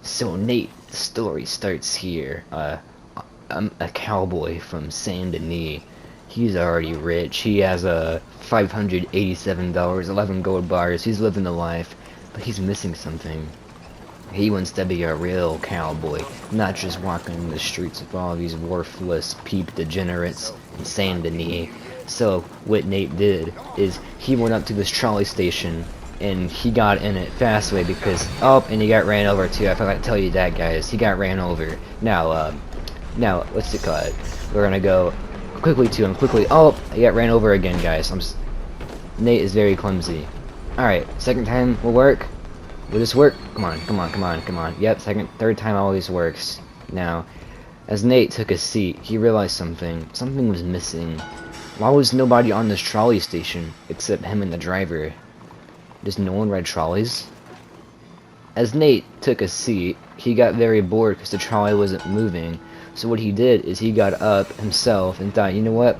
So Nate, the story starts here. I'm a cowboy from Saint Denis. He's already rich. He has $587, 11 gold bars. He's living the life, but he's missing something. He wants to be a real cowboy, not just walking the streets of all these worthless peep degenerates in Saint Denis. So what Nate did is he went up to this trolley station and he got in it fast way because and he got ran over too. I forgot to tell you that, guys. He got ran over. Now what's it called? We're gonna go quickly to him. Quickly. Oh, he got ran over again, guys. Nate is very clumsy. All right, second time will work. Will this work? Come on, come on, come on, come on. Yep, third time always works. Now, as Nate took a seat, he realized something. Something was missing. Why was nobody on this trolley station except him and the driver? Does no one ride trolleys? As Nate took a seat, he got very bored because the trolley wasn't moving. So what he did is he got up himself and thought, you know what?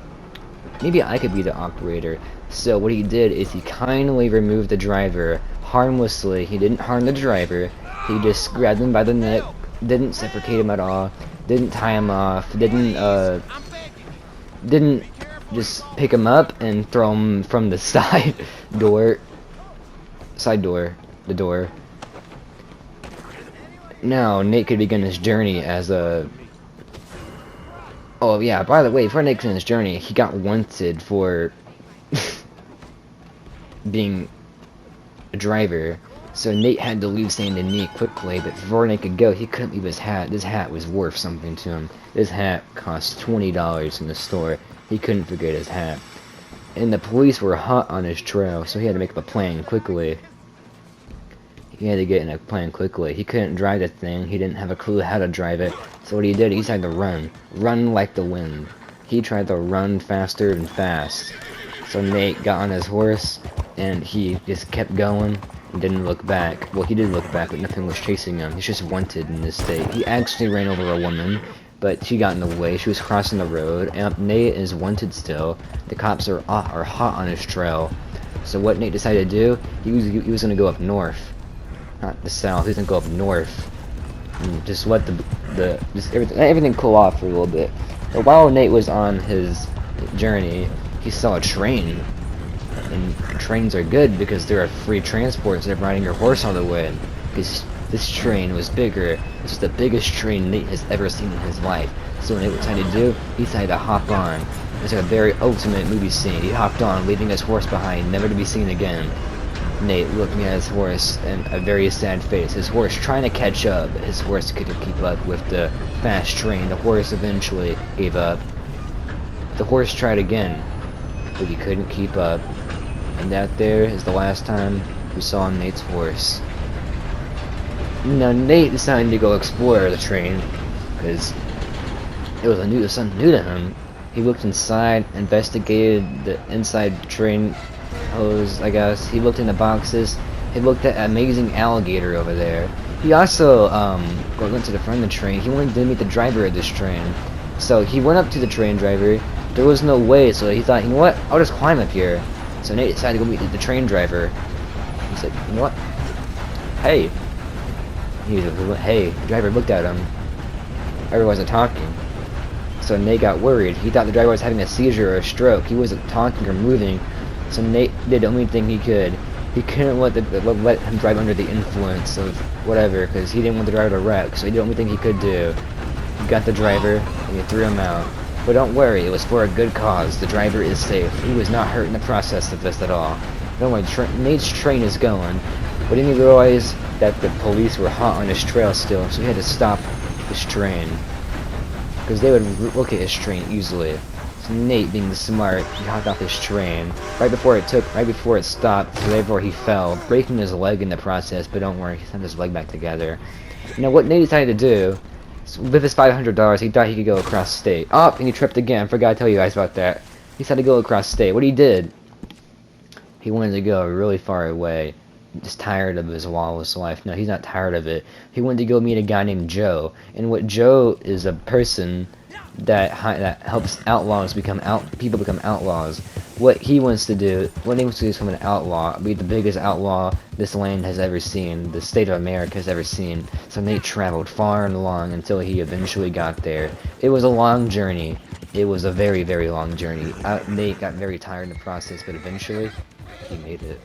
Maybe I could be the operator. So what he did is he kindly removed the driver harmlessly. He didn't harm the driver. He just grabbed him by the neck, didn't suffocate him at all, didn't tie him off, didn't just pick him up and throw him from the door. The door. Now Nate could begin his journey as a... Oh yeah, by the way, before Nate began his journey, he got wanted for being a driver. So Nate had to leave Saint Denis quickly, but before Nate could go, he couldn't leave his hat. This hat was worth something to him. This hat cost $20 in the store. He couldn't forget his hat. And the police were hot on his trail, so he had to make up a plan quickly. He had to get in a plan quickly. He couldn't drive the thing. He didn't have a clue how to drive it. So what he did, he tried to run. Run like the wind. He tried to run faster and fast. So Nate got on his horse, and he just kept going and didn't look back. Well, he did look back, but nothing was chasing him. He's just wanted in this state. He actually ran over a woman, but she got in the way. She was crossing the road, and Nate is wanted still. The cops are hot on his trail. So what Nate decided to do, he was going to go up north. Not the south, he was going to go up north. And just let everything cool off for a little bit. But while Nate was on his journey, he saw a train. And trains are good because they're a free transport instead of riding your horse all the way. Because this train was bigger. This was the biggest train Nate has ever seen in his life. So what Nate decided to do, he decided to hop on. It was like a very ultimate movie scene. He hopped on, leaving his horse behind, never to be seen again. Nate looking at his horse and a very sad face. His horse trying to catch up, but his horse couldn't keep up with the fast train. The horse eventually gave up. The horse tried again, but he couldn't keep up. And that there is the last time we saw Nate's horse. Now Nate decided to go explore the train, because it was something new to him. He looked inside, investigated the inside train hose, I guess. He looked in the boxes. He looked at an amazing alligator over there. He also went to the front of the train. He wanted to meet the driver of this train. So he went up to the train driver. There was no way, so he thought, you know what? I'll just climb up here. So Nate decided to go meet the train driver. He said, you know what? Hey. Hey. The driver looked at him. Everyone wasn't talking. So Nate got worried. He thought the driver was having a seizure or a stroke. He wasn't talking or moving. So Nate did the only thing he could. He couldn't let him drive under the influence of whatever, because he didn't want the driver to wreck. So he did the only thing he could do. He got the driver, and he threw him out. But don't worry, it was for a good cause. The driver is safe. He was not hurt in the process of this at all. Don't worry, Nate's train is going. But then he realized that the police were hot on his trail still, so he had to stop his train. Because they would look at his train easily. So Nate, being smart, he hopped off his train right before it stopped, so therefore he fell, breaking his leg in the process. But don't worry, he sent his leg back together. Now what Nate decided to do, with his $500, he thought he could go across state. Oh, and he tripped again. Forgot to tell you guys about that. He decided to go across state. What he did, he wanted to go really far away. just tired of his lawless life. No, he's not tired of it. He went to go meet a guy named Joe, and what Joe is a person that helps outlaws people become outlaws. What he wants to do, what he wants to do is become an outlaw, be the biggest outlaw this land has ever seen, the state of America has ever seen. So Nate traveled far and long until he eventually got there. It was a long journey. It was a very, very long journey. Nate got very tired in the process, but eventually, he made it.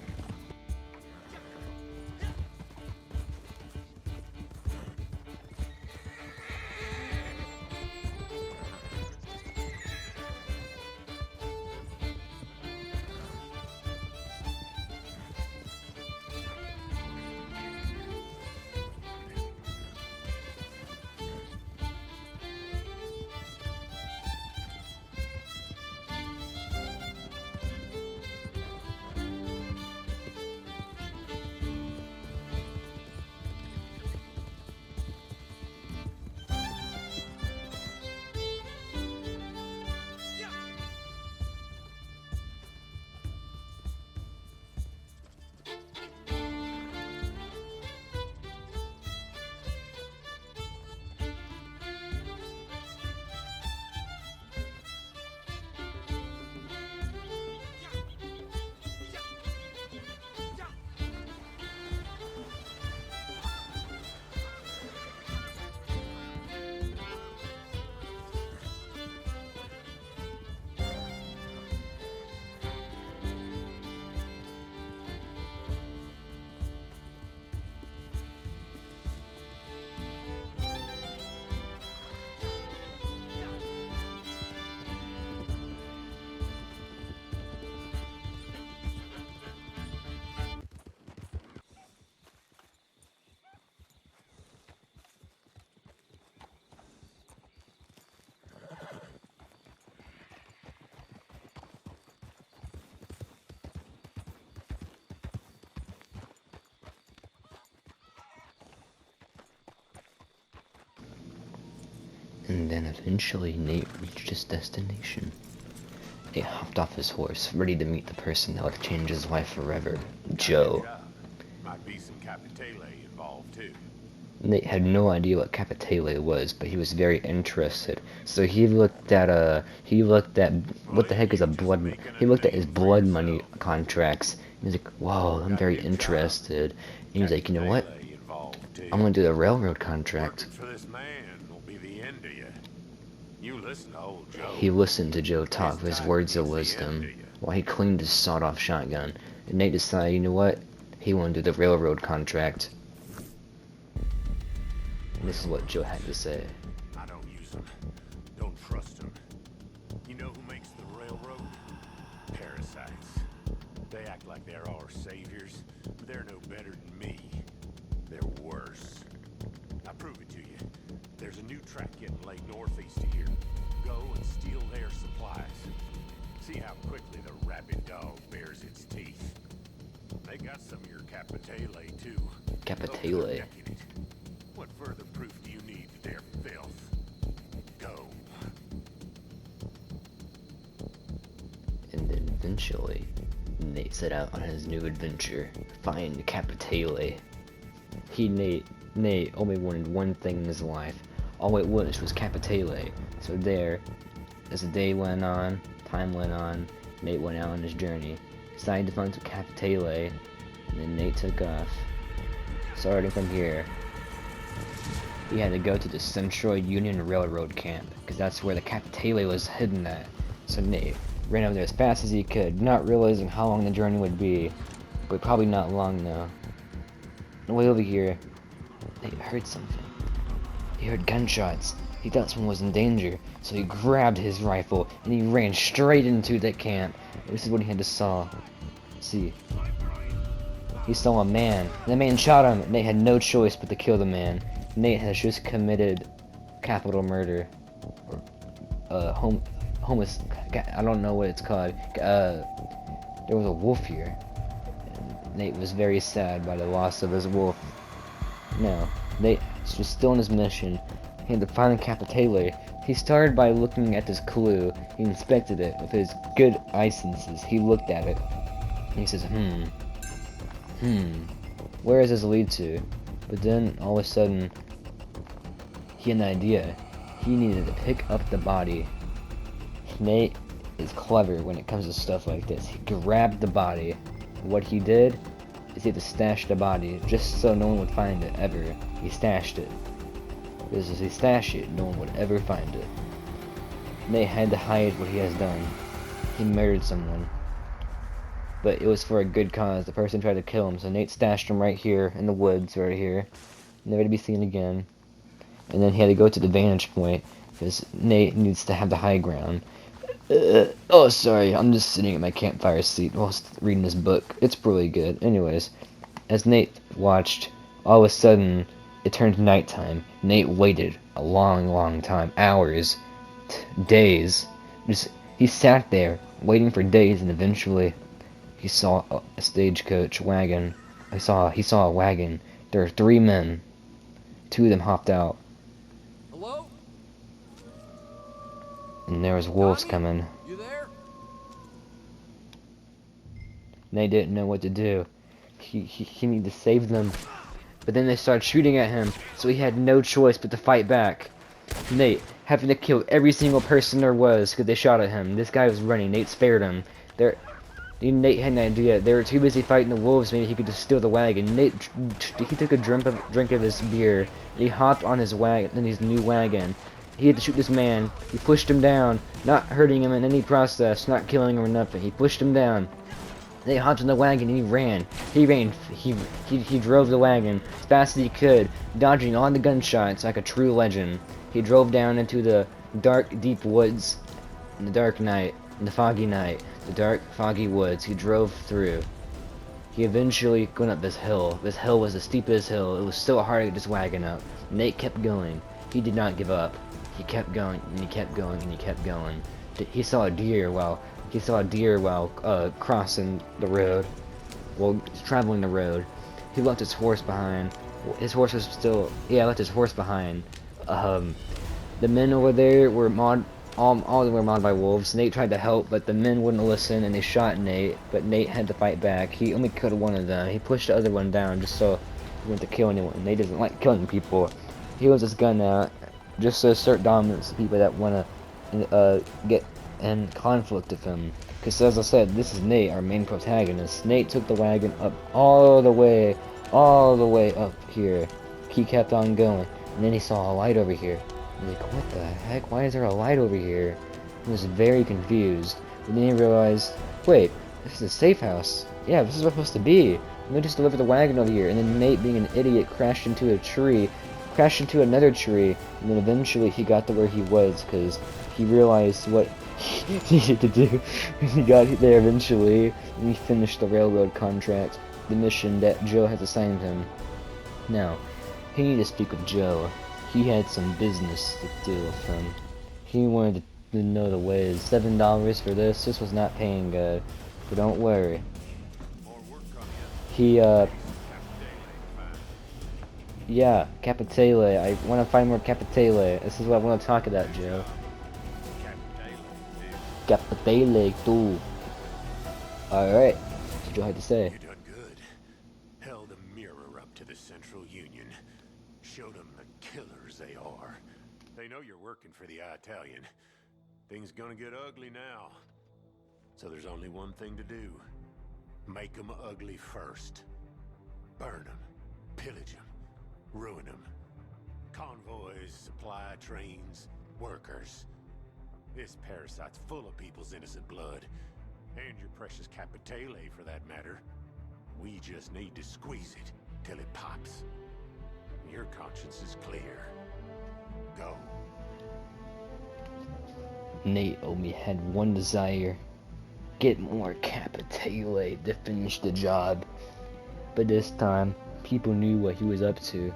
And then eventually Nate reached his destination. He hopped off his horse, ready to meet the person that would change his life forever, Joe. Might be some Capitale involved too. Nate had no idea what Capitale was, but he was very interested. So he looked at what the heck is a blood? He looked at his blood money contracts. He was like, "Whoa, I'm very interested." And he was like, "You know what? I'm gonna do the railroad contract." For this man will be the end of you. You listen to old Joe. He listened to Joe talk with his words of wisdom while he cleaned his sawed-off shotgun. And Nate decided, you know what? He wanted to do the railroad contract. And this is what Joe had to say. I don't use them. Don't trust them. You know who makes the railroad? Parasites. They act like they're our saviors, but they're no better than me. They're worse. I prove it to you. There's a new track getting laid northeast of here. Go and steal their supplies. See how quickly the rabid dog bares its teeth. They got some of your Capitale too. Capitale. What further proof do you need of their filth? Go. And then eventually, Nate set out on his new adventure, find Capitale. Nate only wanted one thing in his life. All it was Capitale. So there, as the day went on, time went on, Nate went out on his journey. Decided to find some Capitale, and then Nate took off. Starting from here, he had to go to the Central Union Railroad camp, because that's where the Capitale was hidden at. So Nate ran over there as fast as he could, not realizing how long the journey would be, but probably not long now. On the way over here, Nate heard something. He heard gunshots. He thought someone was in danger, so he grabbed his rifle and he ran straight into the camp. This is what he had to see. He saw a man. The man shot him. Nate had no choice but to kill the man. Nate has just committed capital murder, or I don't know what it's called. There was a wolf here. And Nate was very sad by the loss of his wolf. No, Nate was still on his mission. He had to find the Capitale. He started by looking at this clue. He inspected it with his good eye senses. He looked at it. And he says, Where does this lead to? But then, all of a sudden, he had an idea. He needed to pick up the body. Nate is clever when it comes to stuff like this. He grabbed the body. What he did is he had to stash the body just so no one would find it ever. He stashed it. Because if he stashed it, no one would ever find it. Nate had to hide what he has done. He murdered someone. But it was for a good cause. The person tried to kill him, so Nate stashed him right here in the woods, right here. Never to be seen again. And then he had to go to the vantage point, because Nate needs to have the high ground. Oh, sorry, I'm just sitting at my campfire seat whilst reading this book. It's really good. Anyways, as Nate watched, all of a sudden, it turned nighttime. Nate waited a long, long time. Hours. Days. He sat there, waiting for days, and eventually, he saw a stagecoach wagon. He saw a wagon. There were 3 men. 2 of them hopped out. Hello? And there was wolves Johnny? coming. You there? They didn't know what to do. He needed to save them. But then they started shooting at him, so he had no choice but to fight back. Nate, having to kill every single person there was because they shot at him. This guy was running. Nate spared him. Nate had an idea. They were too busy fighting the wolves. Maybe he could just steal the wagon. Nate, he took a drink of his beer. He hopped on his wagon, in his new wagon. He had to shoot this man. He pushed him down, not hurting him in any process, not killing him or nothing. He pushed him down. They hopped in the wagon and he ran. He drove the wagon as fast as he could, dodging all the gunshots like a true legend. He drove down into the dark, deep woods in the dark night, in the foggy night, the dark, foggy woods. He drove through. He eventually went up this hill. This hill was the steepest hill. It was so hard to get this wagon up. Nate kept going. He did not give up. He kept going and he kept going and he kept going. He saw a deer while crossing the road. Well, traveling the road. He left his horse behind. His horse was still. Yeah, left his horse behind. The men over there were all of them were mauled by wolves. Nate tried to help, but the men wouldn't listen, and they shot Nate. But Nate had to fight back. He only killed one of them. He pushed the other one down just so he wouldn't to kill anyone. Nate doesn't like killing people. He holds his gun out just to assert dominance to people that want to get in conflict with him. Because as I said, this is Nate, our main protagonist. Nate took the wagon up all the way up here. He kept on going, and then he saw a light over here. He's like, what the heck? Why is there a light over here? He was very confused. And then he realized, wait, this is a safe house. Yeah, this is where it's supposed to be. Let me just deliver the wagon over here. And then Nate, being an idiot, crashed into a tree, crashed into another tree, and then eventually he got to where he was because he realized what he needed to do. He got there eventually, and he finished the railroad contract, the mission that Joe had assigned him. Now, he needed to speak with Joe. He had some business to do with him. He wanted to know the ways. $7 for this. This was not paying good. But don't worry. Yeah, Capitale. I want to find more Capitale. This is what I want to talk about, Joe. Capitale, too. Alright. That's what Joe had to say. You done good. Held a mirror up to the Central Union. Showed them the killers they are. They know you're working for the Italian. Things gonna get ugly now. So there's only one thing to do. Make them ugly first. Burn them. Pillage them. Ruin them. Convoys, supply trains, workers. This parasite's full of people's innocent blood. And your precious Capitale, for that matter. We just need to squeeze it till it pops. Your conscience is clear. Go. Nate only had one desire. Get more Capitale to finish the job. But this time, people knew what he was up to,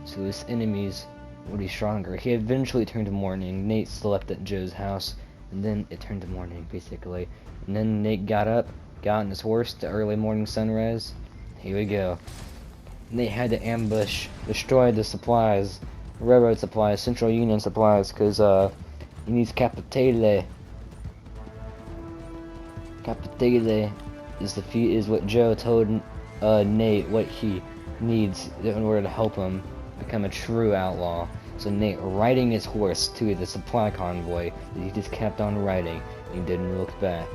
so his enemies would be stronger. He eventually turned to morning. Nate slept at Joe's house, and then it turned to morning, basically. And then Nate got up, got on his horse, the early morning sunrise. Here we go. Nate had to ambush, destroy the supplies, railroad supplies, Central Union supplies, because he needs Capitale. Capitale is what Joe told Nate what he needs in order to help him become a true outlaw. So Nate, riding his horse to the supply convoy, he just kept on riding. He didn't look back.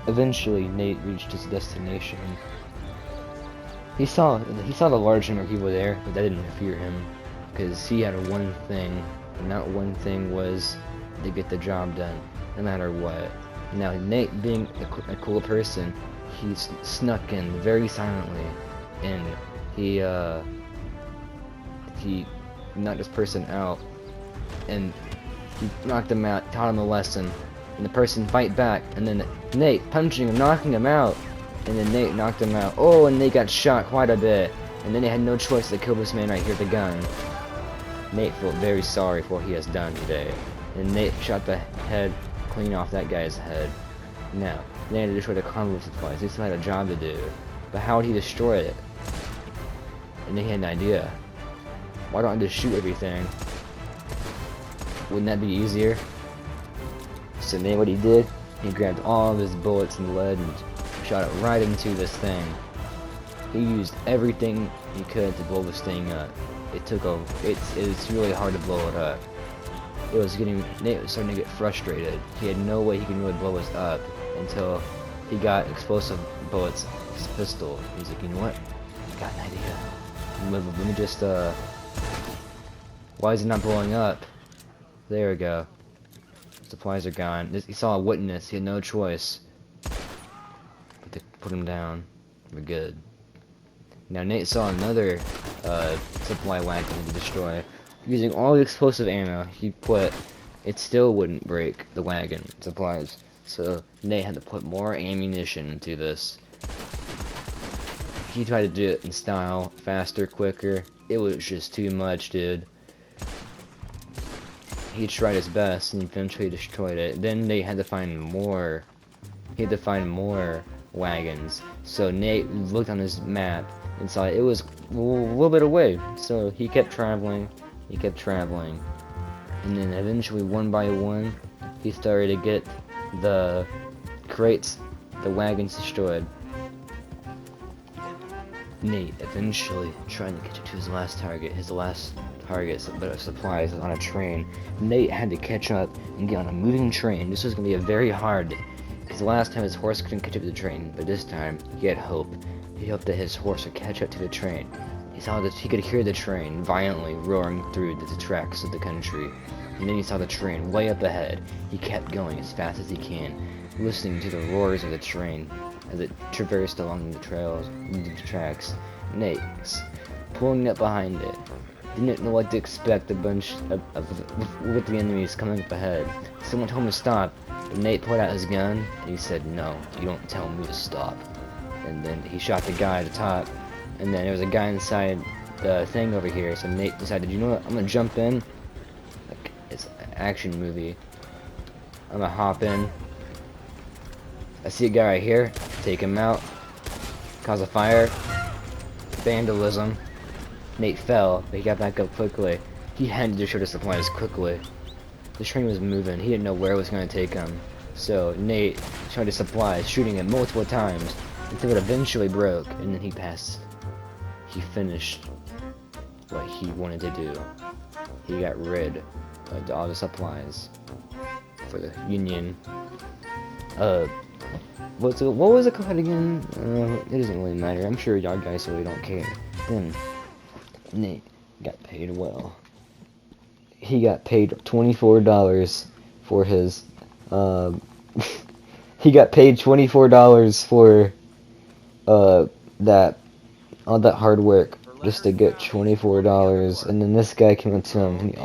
Eventually, Nate reached his destination. He saw the large number of people there, but that didn't interfere him, because he had one thing, and that one thing was to get the job done, no matter what. Now, Nate, being a cool person, he snuck in very silently, and he knocked this person out, and he knocked him out, taught him a lesson, and the person fight back, and then Nate punching him, knocking him out, and then Nate knocked him out. Oh, and Nate got shot quite a bit, and then they had no choice to kill this man right here with the gun. Nate felt very sorry for what he has done today, and Nate shot the head clean off that guy's head. Now, Nate had to destroy the convoy supplies. He still had a job to do, but how would he destroy it? And then he had an idea. Why don't I just shoot everything? Wouldn't that be easier? So then what he did, he grabbed all of his bullets and lead and shot it right into this thing. He used everything he could to blow this thing up. It's really hard to blow it up. Nate was starting to get frustrated. He had no way he could really blow us up until he got explosive bullets off his pistol. He's like, you know what? I got an idea. Let me just, why is it not blowing up? There we go. Supplies are gone. He saw a witness. He had no choice but to put him down. We're good. Now Nate saw another supply wagon to destroy. Using all the explosive ammo it still wouldn't break the wagon supplies. So Nate had to put more ammunition into this. He tried to do it in style, faster, quicker. It was just too much, dude. He tried his best and eventually destroyed it. Then they had to find more. He had to find more wagons. So Nate looked on his map and saw it was a little bit away. So he kept traveling. He kept traveling. And then eventually, one by one, he started to get the crates, the wagons destroyed. Nate eventually trying to catch up to his last target of supplies on a train. Nate had to catch up and get on a moving train. This was going to be a very hard, because the last time his horse couldn't catch up to the train, but this time he had hope. He hoped that his horse would catch up to the train. He saw that he could hear the train violently roaring through the tracks of the country. And then he saw the train way up ahead. He kept going as fast as he can, listening to the roars of the train as it traversed along the trails, the tracks. Nate, pulling up behind it, didn't know what to expect. A bunch with the enemies coming up ahead. Someone told him to stop, but Nate pulled out his gun and he said, "No, you don't tell me to stop." And then he shot the guy at the top, and then there was a guy inside the thing over here. So Nate decided, you know what? I'm gonna jump in. Like it's an action movie. I'm gonna hop in. I see a guy right here. Take him out. Cause a fire. Vandalism. Nate fell, but he got back up quickly. He had to destroy the supplies quickly. The train was moving. He didn't know where it was going to take him. So Nate tried to supplies, shooting it multiple times until it eventually broke, and then he passed. He finished what he wanted to do. He got rid of all the supplies for the Union. What was it called again? It doesn't really matter. I'm sure y'all guys really don't care. Then Nate got paid well. He got paid $24 for his. He got paid $24 for that all that hard work just to get $24. And then this guy came up to him and he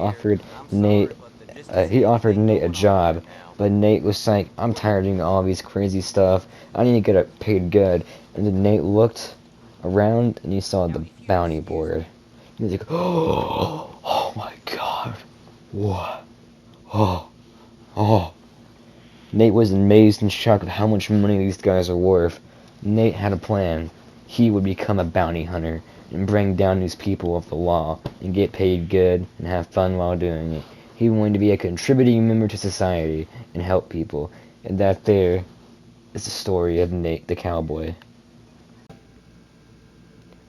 offered Nate a job. But Nate was like, I'm tired of doing all these crazy stuff. I need to get it paid good. And then Nate looked around and he saw the bounty board. He was like, oh my god. What? Oh. Nate was amazed and shocked at how much money these guys are worth. Nate had a plan. He would become a bounty hunter and bring down these people of the law and get paid good and have fun while doing it. He wanted to be a contributing member to society and help people. And that there is the story of Nate the cowboy.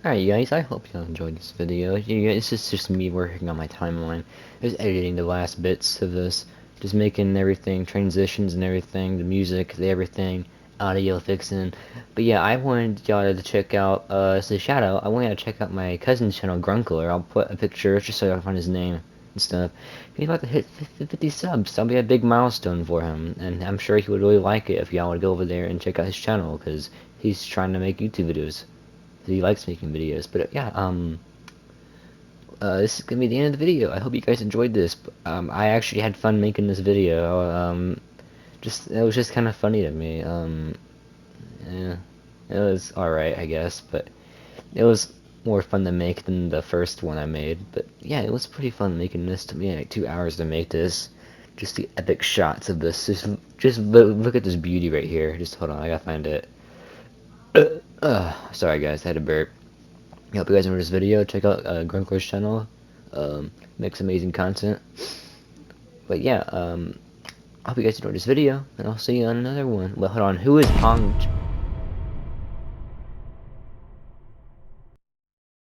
Alright guys, I hope you all enjoyed this video. This is just me working on my timeline. Just editing the last bits of this. Just making everything, transitions and everything, the music, the everything, audio fixing. But yeah, I wanted y'all to check out, it's a shout out, I wanted to check out my cousin's channel, Grunkler. I'll put a picture just so y'all can find his name and stuff. He's about to hit 50 subs. That'll be a big milestone for him. And I'm sure he would really like it if y'all would go over there and check out his channel, because he's trying to make YouTube videos. He likes making videos. But yeah, this is gonna be the end of the video. I hope you guys enjoyed this. I actually had fun making this video. It was just kind of funny to me. Yeah, it was alright, I guess, but it was more fun to make than the first one I made. But yeah, it was pretty fun making this. To me, like 2 hours to make this. Just the epic shots of this. Just look at this beauty right here. Just hold on, I gotta find it. Sorry guys, I had a burp. I hope you guys enjoyed this video. Check out Grunkler's channel. Makes amazing content. But yeah, I hope you guys enjoyed this video, and I'll see you on another one. Well, hold on. Who is Pong?